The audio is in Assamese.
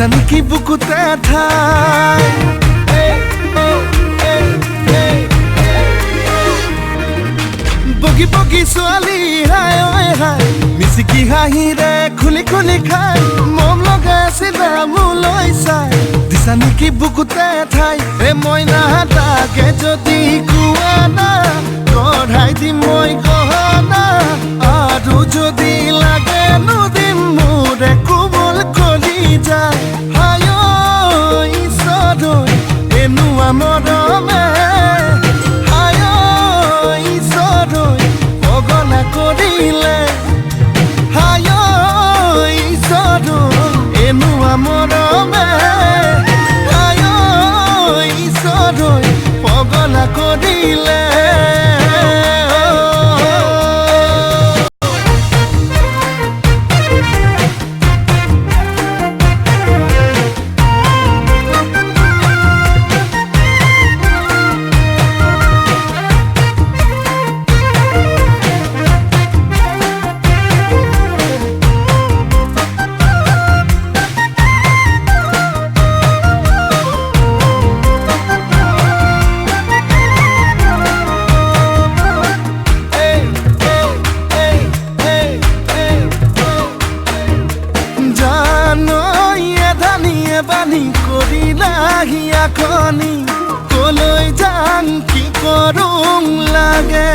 দিছা নেকি বুকুতে ঠাই বগী বগী ছোৱালী হাই ঐ হাই মিচিকি হাঁহিৰে খুলি খুলি খাই মম লগাইছিলা মোলৈ চাই দিছা নেকি বুকুতে ঠাই মইনা তাকে যদি কোৱা না কঢ়াই দিম মই গহনা আৰু যদি লাগে নুদিম মোৰে কোমল কলি যায় হাই ঈশ্বৰ এনেকুৱা মৰমে হাই ঈশ্বৰ পগলা কৰিলে হাই ঈশ্বৰ এনেকুৱা মৰমে হাই ঈশ্বৰ পগলা কৰিলে বানি কৰিলাহি আখনি কলৈ যাম কি কৰোঁ লাগে